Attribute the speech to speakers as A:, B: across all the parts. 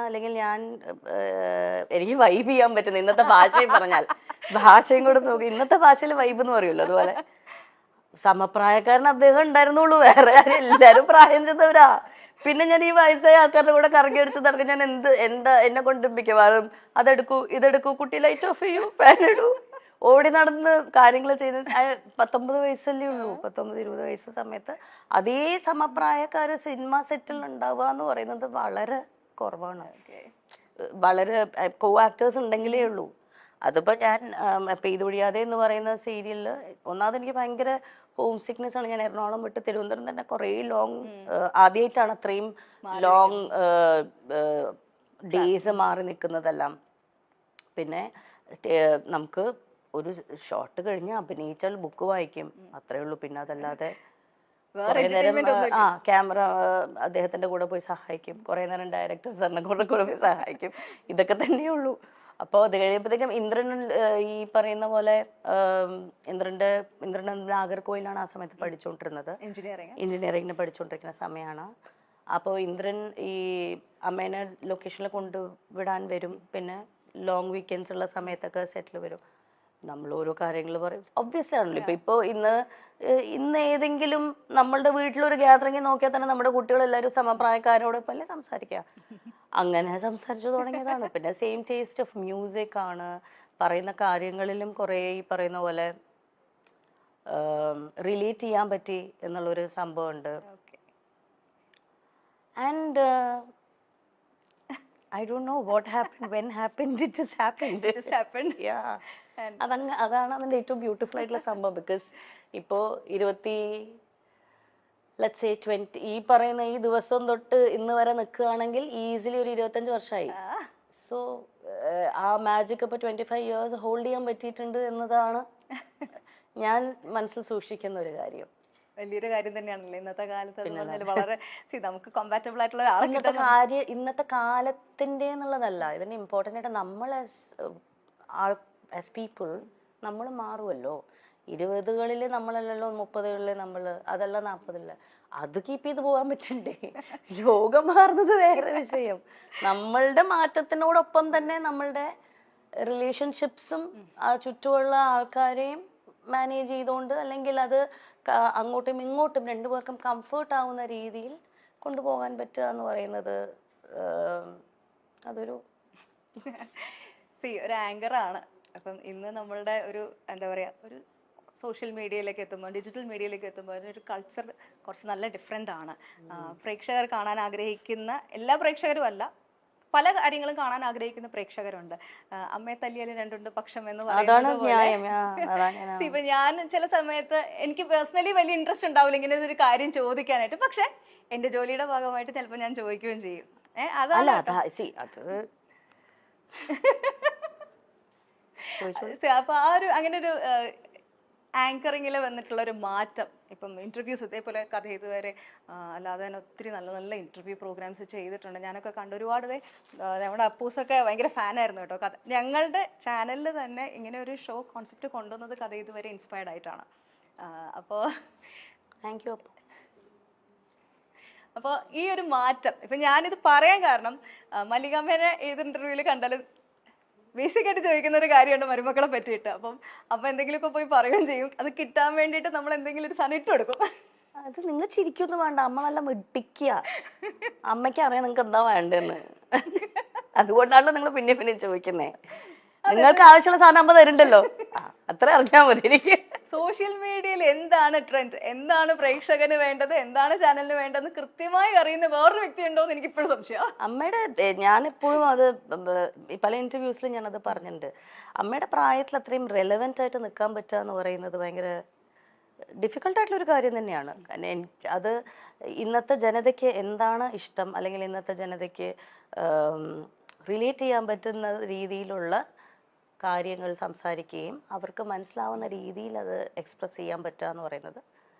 A: അല്ലെങ്കിൽ ഞാൻ എനിക്ക് വൈബ് ചെയ്യാൻ പറ്റുന്ന ഇന്നത്തെ ഭാഷയും പറഞ്ഞാൽ ഭാഷയും കൂടെ നോക്കി ഇന്നത്തെ ഭാഷയിൽ വൈബ് എന്ന് പറയുമല്ലോ അതുപോലെ സമപ്രായക്കാരൻ അദ്ദേഹം ഉണ്ടായിരുന്നുള്ളൂ, വേറെ ആരും എല്ലാരും പ്രായം ചെന്നവരാ. പിന്നെ ഞാൻ ഈ വയസ്സായ ആൾക്കാരുടെ കൂടെ കറങ്ങി അടിച്ച് നടക്കും. ഞാൻ എന്താ എന്നെ കൊണ്ട് മിക്കവാറും അതെടുക്കൂ ഇതെടുക്കൂ കുട്ടി ലൈറ്റ് ഓഫ് ചെയ്യൂ ഫാൻ ഇടൂ ഓടി നടന്ന് കാര്യങ്ങൾ ചെയ്ത് 19 വയസ്സല്ലേ ഉള്ളൂ, 19-20 വയസ്സ് സമയത്ത് അതേ സമപ്രായക്കാര് സിനിമ സെറ്റിൽ ഉണ്ടാവുക എന്ന് പറയുന്നത് വളരെ കുറവാണ്. വളരെ കോ ആക്ടേഴ്സ് ഉണ്ടെങ്കിലേ ഉള്ളൂ. അതിപ്പോ ഞാൻ പെയ്തൊഴിയാതെ എന്ന് പറയുന്ന സീരിയലില് ഒന്നാമത് എനിക്ക് ഭയങ്കര ഹോം സിക്നെസ് ആണ്. ഞാൻ എറണാകുളം വിട്ട് തിരുവനന്തപുരം തന്നെ കുറേ ലോങ് ആദ്യമായിട്ടാണ് അത്രയും ലോങ് ഡേയ്സ് മാറി നിൽക്കുന്നതെല്ലാം. പിന്നെ നമുക്ക് ഒരു ഷോട്ട് കഴിഞ്ഞ് അഭിനയിച്ചാൽ ബുക്ക് വായിക്കും, അത്രേ ഉള്ളൂ. പിന്നെ അതല്ലാതെ കുറെ നേരം ക്യാമറ അദ്ദേഹത്തിന്റെ കൂടെ പോയി സഹായിക്കും, കുറെ നേരം ഡയറക്ടർ സാറിനെ കൂടെ പോയി സഹായിക്കും, ഇതൊക്കെ തന്നെയുള്ളൂ. അപ്പോൾ അത് കഴിയുമ്പോഴത്തേക്കും ഇന്ദ്രൻ ഈ പറയുന്ന പോലെ ഇന്ദ്രൻ നാഗർകോയിലാണ് ആ സമയത്ത് പഠിച്ചുകൊണ്ടിരുന്നത്, എഞ്ചിനീയറിംഗിന് പഠിച്ചുകൊണ്ടിരിക്കുന്ന സമയമാണ്. അപ്പോൾ ഇന്ദ്രൻ ഈ അമ്മേനെ ലൊക്കേഷനിൽ കൊണ്ടുവിടാൻ വരും, പിന്നെ ലോങ് വീക്കെൻഡ്സ് ഉള്ള സമയത്തൊക്കെ സെറ്റിൽ വരും. നമ്മൾ ഓരോ കാര്യങ്ങൾ പറയും, ഒബ്വിയസ് ആണല്ലോ. ഇപ്പോൾ ഇന്ന് ഏതെങ്കിലും നമ്മളുടെ വീട്ടിലൊരു ഗ്യാതറിംഗ് നോക്കിയാൽ തന്നെ നമ്മുടെ കുട്ടികളെല്ലാവരും സമപ്രായക്കാരോടൊപ്പം അല്ലേ സംസാരിക്കുക. അങ്ങനെ സംസാരിച്ചു തുടങ്ങിയതാണ്. പിന്നെ സെയിം ടേസ്റ്റ് ഓഫ് മ്യൂസിക് ആണ്, പറയുന്ന കാര്യങ്ങളിലും കുറേ ഈ പറയുന്ന പോലെ റിലേറ്റ് ചെയ്യാൻ പറ്റി എന്നുള്ളൊരു സംഭവമുണ്ട്. And I don't know what happened, when happened, it just happened.
B: It just happened.
A: Yeah. അതാണ് അതിൻ്റെ ഏറ്റവും ബ്യൂട്ടിഫുൾ ആയിട്ടുള്ള സംഭവം. ബിക്കോസ് ഇപ്പോൾ 20 ഈ പറയുന്ന ഈ ദിവസം തൊട്ട് ഇന്ന് വരെ നിൽക്കുകയാണെങ്കിൽ ഈസിലി ഒരു 25 വർഷമായി. സോ ആ മാജിക് ഇപ്പോൾ 25 ഇയേഴ്സ് ഹോൾഡ് ചെയ്യാൻ പറ്റിയിട്ടുണ്ട് എന്നതാണ് ഞാൻ മനസ്സിൽ സൂക്ഷിക്കുന്ന ഒരു കാര്യം.
B: വലിയൊരു കാര്യം തന്നെയാണല്ലോ ഇന്നത്തെ കാലത്ത്. വളരെ നമുക്ക് കോമ്പാറ്റബിൾ ആയിട്ടുള്ള
A: ഇന്നത്തെ കാലത്തിന്റെ എന്നുള്ളതല്ല, ഇതിന് ഇമ്പോർട്ടൻ്റ് ആയിട്ട് നമ്മൾ ആസ് പീപ്പിൾ നമ്മൾ മാറുമല്ലോ. 20കളിൽ നമ്മളല്ലല്ലോ 30കളിൽ നമ്മൾ, അതല്ല 40കളിൽ. അത് കീപ്പ് ചെയ്ത് പോകാൻ പറ്റണ്ടേ? ലോകം മാറുന്നത് വേറെ വിഷയം. നമ്മളുടെ മാറ്റത്തിനോടൊപ്പം തന്നെ നമ്മളുടെ റിലേഷൻഷിപ്സും ചുറ്റുമുള്ള ആൾക്കാരെയും മാനേജ് ചെയ്തുകൊണ്ട്, അല്ലെങ്കിൽ അത് അങ്ങോട്ടും ഇങ്ങോട്ടും രണ്ടുപേർക്കും കംഫേർട്ട് ആവുന്ന രീതിയിൽ കൊണ്ടുപോകാൻ പറ്റുക എന്ന് പറയുന്നത് അതൊരു
B: ഒരു ആങ്കറാണ്. അപ്പം ഇന്ന് നമ്മളുടെ ഒരു എന്താ പറയുക, ഒരു സോഷ്യൽ മീഡിയയിലേക്ക് എത്തുമ്പോൾ, ഡിജിറ്റൽ മീഡിയയിലേക്ക് എത്തുമ്പോൾ അതിനൊരു കൾച്ചർ കുറച്ച് നല്ല ഡിഫറെൻ്റ് ആണ്. പ്രേക്ഷകർ കാണാൻ ആഗ്രഹിക്കുന്ന എല്ലാ പ്രേക്ഷകരും അല്ല, പല കാര്യങ്ങളും കാണാൻ ആഗ്രഹിക്കുന്ന പ്രേക്ഷകരുണ്ട്. അമ്മയെ തല്ലിയാലും രണ്ടുണ്ട് പക്ഷം എന്ന് പറയുന്നത് പോലെ ഇപ്പൊ ഞാൻ ചില സമയത്ത് എനിക്ക് പേഴ്സണലി വലിയ ഇൻട്രസ്റ്റ് ഉണ്ടാവില്ല ഇങ്ങനെ ഒരു കാര്യം ചോദിക്കാനായിട്ട്, പക്ഷെ എന്റെ ജോലിയുടെ ഭാഗമായിട്ട് ചിലപ്പോൾ ഞാൻ ചോദിക്കുകയും ചെയ്യും. അപ്പൊ ആ ഒരു അങ്ങനെ ഒരു ആങ്കറിങ്ങിൽ വന്നിട്ടുള്ള ഒരു മാറ്റം, ഇപ്പം ഇന്റർവ്യൂസ് ഇതേപോലെ കഥ ഇതുവരെ അല്ലാതെ തന്നെ ഒത്തിരി നല്ല നല്ല ഇന്റർവ്യൂ പ്രോഗ്രാംസ് ചെയ്തിട്ടുണ്ട്. ഞാനൊക്കെ കണ്ട് ഒരുപാട് നമ്മുടെ അപ്പൂസൊക്കെ ഭയങ്കര ഫാനായിരുന്നു കേട്ടോ. കഥ ഞങ്ങളുടെ ചാനലിൽ തന്നെ ഇങ്ങനെ ഒരു ഷോ കോൺസെപ്റ്റ് കൊണ്ടുവന്നത് കഥ ഇതുവരെ ഇൻസ്പയർഡ് ആയിട്ടാണ്. അപ്പോൾ
A: താങ്ക് യു.
B: അപ്പോൾ ഈ ഒരു മാറ്റം ഇപ്പം ഞാനിത് പറയാൻ കാരണം, മല്ലികാമ്മേനെ ഏത് ഇന്റർവ്യൂവിൽ കണ്ടാലും ബേസിക് ആയിട്ട് ചോദിക്കുന്ന ഒരു കാര്യമുണ്ട് മരുമക്കളെ പറ്റിയിട്ട്. അപ്പം എന്തെങ്കിലുമൊക്കെ പോയി പറയുകയും ചെയ്യും. അത് കിട്ടാൻ വേണ്ടിയിട്ട് നമ്മൾ എന്തെങ്കിലും ഒരു സാധനം ഇട്ട് കൊടുക്കും.
A: അത് നിങ്ങൾ ചിരിക്കൊന്നും വേണ്ട, അമ്മ നല്ല മിടിക്കുക. അമ്മയ്ക്ക് അറിയാം നിങ്ങൾക്ക് എന്താ വേണ്ടെന്ന്. അതുകൊണ്ടാണല്ലോ നിങ്ങൾ പിന്നെ പിന്നെ ചോദിക്കുന്നേ. നിങ്ങൾക്ക് ആവശ്യമുള്ള സാധനം അമ്മ തരുന്നുണ്ടല്ലോ, അത്ര അറിഞ്ഞാൽ മതി. എനിക്ക്
B: സോഷ്യൽ മീഡിയയിൽ എന്താണ് ട്രെൻഡ്, എന്താണ് പ്രേക്ഷകന് വേണ്ടത്, എന്താണ് ചാനലിന് വേണ്ടതെന്ന് കൃത്യമായി അറിയുന്ന വേറൊരു വ്യക്തി ഉണ്ടോ എന്ന് എനിക്ക് ഇപ്പോഴും സംശയം.
A: അമ്മയുടെ ഞാനെപ്പോഴും അത് പല ഇന്റർവ്യൂസിലും ഞാനത് പറഞ്ഞിട്ടുണ്ട്. അമ്മയുടെ പ്രായത്തിൽ അത്രയും റെലവെന്റ് ആയിട്ട് നിൽക്കാൻ പറ്റുക എന്ന് പറയുന്നത് ഭയങ്കര ഡിഫിക്കൽട്ടായിട്ടുള്ളൊരു കാര്യം തന്നെയാണ്. അത് ഇന്നത്തെ ജനതയ്ക്ക് എന്താണ് ഇഷ്ടം, അല്ലെങ്കിൽ ഇന്നത്തെ ജനതയ്ക്ക് റിലേറ്റ് ചെയ്യാൻ പറ്റുന്ന രീതിയിലുള്ള കാര്യങ്ങൾ സംസാരിക്കുകയും അവർക്ക് മനസ്സിലാവുന്ന രീതിയിൽ അത് എക്സ്പ്രസ് ചെയ്യാൻ പറ്റുക എന്ന് പറയുന്നത്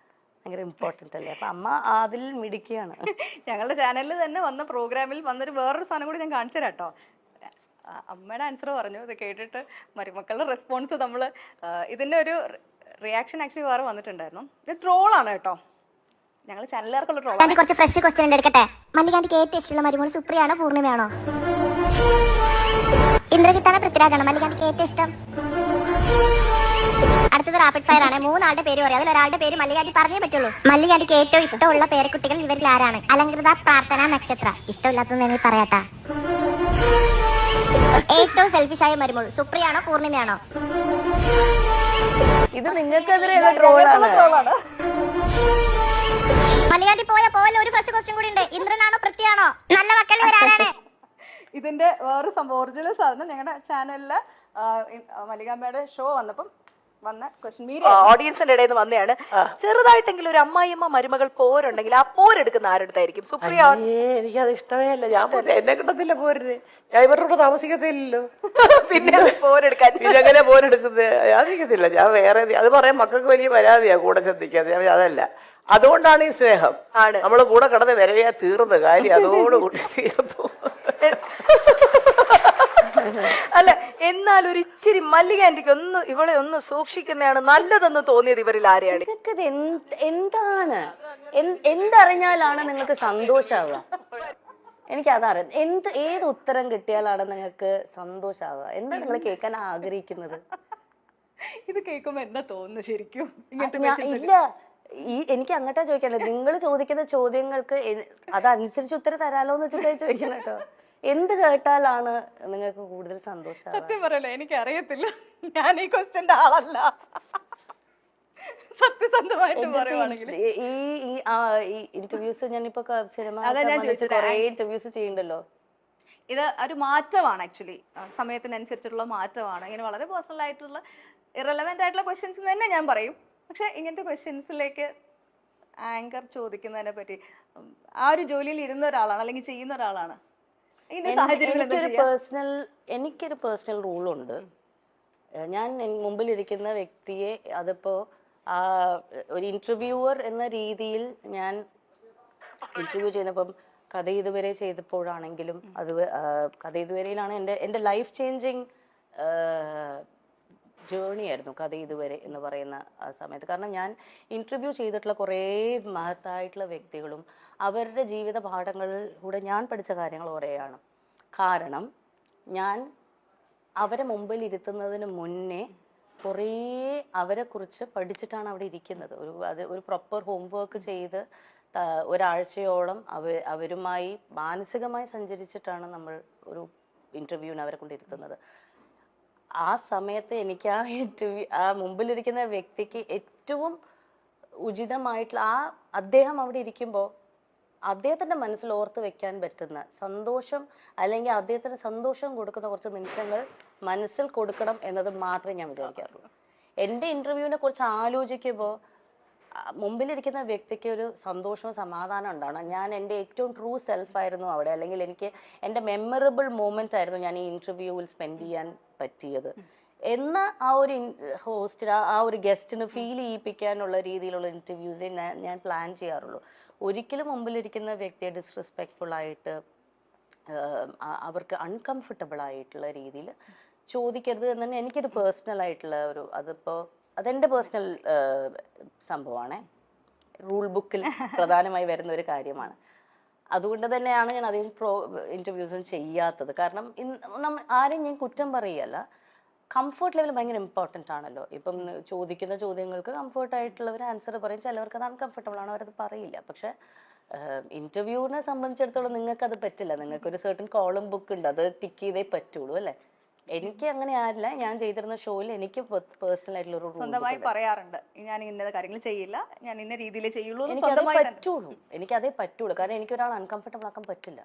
A: ഭയങ്കര ഇമ്പോർട്ടൻ്റ് അല്ലേ. അപ്പം അമ്മ അതിൽ മിടിക്കുകയാണ്.
B: ഞങ്ങളുടെ ചാനലിൽ തന്നെ വന്ന പ്രോഗ്രാമിൽ വന്നൊരു വേറൊരു സാധനം കൂടി ഞാൻ കാണിച്ചു തരാം കേട്ടോ. അമ്മയുടെ ആൻസർ പറഞ്ഞു, ഇത് കേട്ടിട്ട് മരുമക്കളുടെ റെസ്പോൺസ് നമ്മൾ ഇതിൻ്റെ ഒരു റിയാക്ഷൻ ആക്ച്വലി വേറെ വന്നിട്ടുണ്ടായിരുന്നു. ഇത് ട്രോളാണ് കേട്ടോ. ഞങ്ങൾ ചാനലുകാർക്കുള്ള ട്രോൾ.
C: ആന്റി കുറച്ച് ഫ്രഷ് ക്വസ്റ്റ്യൻ എടുക്കട്ടെ. മല്ലികാന്റിക്ക് ഏറ്റവും ഇഷ്ടമുള്ള മരുമോൾ സുപ്രിയാണോ പൂർണിമയാണോ? ഇന്ദ്രജിത്താണോ പൃഥ്വിരാജാണോ മല്ലികാന്റിക്ക് ഏറ്റവും ഇഷ്ടം? അടുത്തത് റാപ്പിഡ് ഫയർ ആണ്. 3 ആളുടെ പേര് പറയാം. അതിൽ ഒരാളുടെ പേര് മല്ലികാന്റി പറഞ്ഞേ പറ്റുള്ളൂ. മല്ലികാന്റിക്ക് ഏറ്റവും ഇഷ്ടമുള്ള പേരക്കുട്ടികൾ ഇവരിൽ ആരാണ്? അലങ്കൃത, പ്രാർത്ഥന, നക്ഷത്ര. ഇഷ്ടമില്ലാത്തത് പറയാട്ടാ. ഏറ്റവും സെൽഫിഷായ മരുമോൾ സുപ്രിയാണോ പൂർണിമയാണോ?
A: ഇത് നിങ്ങൾക്കെതിരെയുള്ള ട്രോളാണ്.
C: മല്ലികാന്റി പോലെ ഒരു ഫ്രഷ് ക്വസ്റ്റ്യൻ കൂടി ഉണ്ട്. ഇന്ദ്രനാണോ പൃഥ്വിയാണോ? നല്ല മക്കൾ ഇവരാരാണ്?
B: ഇതിന്റെ വേറെ സംഭവം ഒറിജിനൽ സാധനം ഞങ്ങളുടെ ചാനലില് മല്ലികാമ്മയുടെ ഷോ വന്നപ്പം വന്ന ക്വസ്റ്റ്യൻ മീഡിയ
D: ഓഡിയൻസിന്റെ ഇടയിൽ നിന്ന് വന്നതാണ്. ചെറുതായിട്ടെങ്കിലും ഒരു അമ്മായിയമ്മ മരുമകൾ പോരുണ്ടെങ്കിൽ ആ പോരെടുക്കുന്ന ആരെടുത്തായിരിക്കും? സുപ്രിയ.
E: എനിക്കത് ഇഷ്ടമേ അല്ല. ഞാൻ എന്നെ കിട്ടത്തില്ല പോരിന്. ഞാൻ ഇവരുടെ കൂടെ താമസിക്കത്തില്ലല്ലോ.
D: പിന്നെ പോരെടുക്കാൻ
E: ഇതെങ്ങനെ പോരെടുക്കുന്നത്? ഞാൻ നിൽക്കത്തില്ല. ഞാൻ വേറെ അത് പറയാൻ മക്കൾക്ക് വലിയ പരാതിയാ കൂടെ ശ്രദ്ധിക്കാതെ. ഞാൻ അതല്ല, അതുകൊണ്ടാണ് ഈ സ്നേഹം. നമ്മൾ കൂടെ കിടന്ന് വരവേ തീർന്ന കാര്യം അതോടുകൂടി തീർന്നു.
D: അല്ല, എന്നാൽ ഒരു ഇച്ചിരി മല്ലികാന്റിക്ക് ഒന്ന് ഇവളെ ഒന്ന് സൂക്ഷിക്കുന്നതാണ് നല്ലതെന്ന് തോന്നിയത് ഇവരിൽ ആരെയാണ്?
A: നിങ്ങൾക്കിത് എന്താണ് എന്തറിഞ്ഞാലാണ് നിങ്ങൾക്ക് സന്തോഷാവുക? എനിക്കതറിയാം. ഏത് ഉത്തരം കിട്ടിയാലാണ് നിങ്ങൾക്ക് സന്തോഷാവുക? എന്താ നിങ്ങൾ കേൾക്കാൻ ആഗ്രഹിക്കുന്നത്?
B: ഇത് കേൾക്കുമ്പോ എന്താ തോന്നുന്നു ശരിക്കും?
A: ഇല്ല, എനിക്ക് അങ്ങോട്ടാ ചോദിക്കാനല്ലോ. നിങ്ങൾ ചോദിക്കുന്ന ചോദ്യങ്ങൾക്ക് അതനുസരിച്ച് ഉത്തരം തരാലോ എന്ന് വെച്ചിട്ടാണ് ചോദിക്കണം കേട്ടോ. എന്ത് കേട്ടാലാണ് നിങ്ങൾക്ക് കൂടുതൽ സന്തോഷം?
B: സത്യം പറയല്ലോ, എനിക്ക് അറിയത്തില്ല. ഞാൻ ഈ ക്വസ്റ്റ്യന്റെ ആളല്ല. സത്യസന്ധമായിട്ട് പറയുവാണെങ്കിൽ
A: ഈ ഇന്റർവ്യൂസ് ഞാനിപ്പോ സിനിമ കുറെ ഇന്റർവ്യൂസ് ചെയ്യണ്ടല്ലോ.
B: ഇത് ഒരു മാറ്റമാണ് ആക്ച്വലി, സമയത്തിനനുസരിച്ചുള്ള മാറ്റമാണ്. ഇങ്ങനെ വളരെ പേഴ്സണൽ ആയിട്ടുള്ള ഇറലവെന്റ് ആയിട്ടുള്ള ക്വസ്റ്റ്യൻസ് തന്നെ ഞാൻ പറയും. പക്ഷെ ഇങ്ങനത്തെ ക്വസ്റ്റ്യൻസിലേക്ക് ആങ്കർ ചോദിക്കുന്നതിനെ പറ്റി ആ ഒരു ജോലിയിൽ ഇരുന്ന ഒരാളാണ് അല്ലെങ്കിൽ ചെയ്യുന്ന ഒരാളാണ്.
A: എനിക്കൊരു പേഴ്സണൽ റൂളുണ്ട്. ഞാൻ മുമ്പിലിരിക്കുന്ന വ്യക്തിയെ അതിപ്പോ ഒരു ഇന്റർവ്യൂവർ എന്ന രീതിയിൽ ഞാൻ ഇന്റർവ്യൂ ചെയ്യുന്നപ്പം കഥ ഇതുവരെ ചെയ്തപ്പോഴാണെങ്കിലും അത് കഥ ഇതുവരെയിലാണ് എൻ്റെ ലൈഫ് ചേഞ്ചിങ് ജേർണി ആയിരുന്നു കഥ ഇതുവരെ എന്ന് പറയുന്ന ആ സമയത്ത്. കാരണം ഞാൻ ഇന്റർവ്യൂ ചെയ്തിട്ടുള്ള കുറേ മഹത്തായിട്ടുള്ള വ്യക്തികളും അവരുടെ ജീവിത പാഠങ്ങളിലൂടെ ഞാൻ പഠിച്ച കാര്യങ്ങൾ കുറേയാണ്. കാരണം ഞാൻ അവരെ മുമ്പിൽ ഇരുത്തുന്നതിന് മുന്നേ കുറേ അവരെക്കുറിച്ച് പഠിച്ചിട്ടാണ് അവിടെ ഇരിക്കുന്നത്. ഒരു പ്രോപ്പർ ഹോംവർക്ക് ചെയ്ത് ഒരാഴ്ചയോളം അവരുമായി മാനസികമായി സഞ്ചരിച്ചിട്ടാണ് നമ്മൾ ഒരു ഇന്റർവ്യൂവിന് അവരെ കൊണ്ടിരുത്തുന്നത്. ആ സമയത്ത് എനിക്ക് ആ മുമ്പിലിരിക്കുന്ന വ്യക്തിക്ക് ഏറ്റവും ഉചിതമായിട്ടുള്ള അദ്ദേഹം അവിടെ ഇരിക്കുമ്പോൾ അദ്ദേഹത്തിന്റെ മനസ്സിൽ ഓർത്ത് വെക്കാൻ പറ്റുന്ന സന്തോഷം അല്ലെങ്കിൽ അദ്ദേഹത്തിന് സന്തോഷം കൊടുക്കുന്ന കുറച്ച് നിമിഷങ്ങൾ മനസ്സിൽ കൊടുക്കണം എന്നത് മാത്രമേ ഞാൻ വിചാരിക്കാറുള്ളൂ. എൻ്റെ ഇന്റർവ്യൂവിനെ കുറിച്ച് ആലോചിക്കുമ്പോൾ മുമ്പിലിരിക്കുന്ന വ്യക്തിക്ക് ഒരു സന്തോഷവും സമാധാനം ഉണ്ടാവണം. ഞാൻ എൻ്റെ ഏറ്റവും ട്രൂ സെൽഫായിരുന്നു അവിടെ, അല്ലെങ്കിൽ എനിക്ക് എൻ്റെ മെമ്മറബിൾ മൊമെന്റ് ആയിരുന്നു ഞാൻ ഈ ഇന്റർവ്യൂവിൽ സ്പെൻഡ് ചെയ്യാൻ പറ്റിയത് എന്ന ആ ഒരു ഹോസ്റ്റിന് ആ ഒരു ഗസ്റ്റിന് ഫീൽ ചെയ്യിപ്പിക്കാനുള്ള രീതിയിലുള്ള ഇന്റർവ്യൂസേ ഞാൻ പ്ലാൻ ചെയ്യാറുള്ളൂ. ഒരിക്കലും മുമ്പിലിരിക്കുന്ന വ്യക്തിയെ ഡിസ്റെസ്പെക്ട്ഫുൾ ആയിട്ട് അവർക്ക് അൺകംഫർട്ടബിൾ ആയിട്ടുള്ള രീതിയിൽ ചോദിക്കരുത് എന്ന് തന്നെ എനിക്കൊരു പേഴ്സണൽ ആയിട്ടുള്ള അതെൻ്റെ പേഴ്സണൽ സംഭവമാണ്. റൂൾ ബുക്കിൽ പ്രധാനമായി വരുന്ന ഒരു കാര്യമാണ്. അതുകൊണ്ട് തന്നെയാണ് ഞാൻ അധികം ഇന്റർവ്യൂസും ചെയ്യാത്തത്. കാരണം ആരെയും ഞാൻ കുറ്റം പറയുകയല്ല, കംഫർട്ട് ലെവൽ ഭയങ്കര ഇമ്പോർട്ടൻ്റ് ആണല്ലോ. ഇപ്പം ചോദിക്കുന്ന ചോദ്യങ്ങൾക്ക് കംഫർട്ടായിട്ടുള്ളവർ ആൻസർ പറയും, ചിലവർക്ക് അത് അൺകംഫർട്ടബിൾ ആണ്, അവരത് പറയില്ല. പക്ഷെ ഇന്റർവ്യൂവിനെ സംബന്ധിച്ചിടത്തോളം നിങ്ങൾക്കത് പറ്റില്ല. നിങ്ങൾക്കൊരു സർട്ടൻ കോളം ബുക്ക് ഉണ്ട്, അത് ടിക്ക് ചെയ്തേ പറ്റുള്ളൂ അല്ലേ. എനിക്ക് അങ്ങനെ ആരില്ല. ഞാൻ ചെയ്തിരുന്ന ഷോയിൽ എനിക്ക് പേഴ്സണൽ ആയിട്ടുള്ള ഒരു
B: സ്വന്തമായി പറയാറുണ്ട്, ഞാൻ ഇന്ന കാര്യങ്ങൾ ചെയ്യില്ല, ഞാൻ ഇന്ന രീതിയിലേ ചെയ്യുള്ളൂ.
A: എനിക്കതേ പറ്റുള്ളൂ. കാരണം എനിക്കൊരാൾ അൺകംഫർട്ടബിൾ ആക്കാൻ പറ്റില്ല.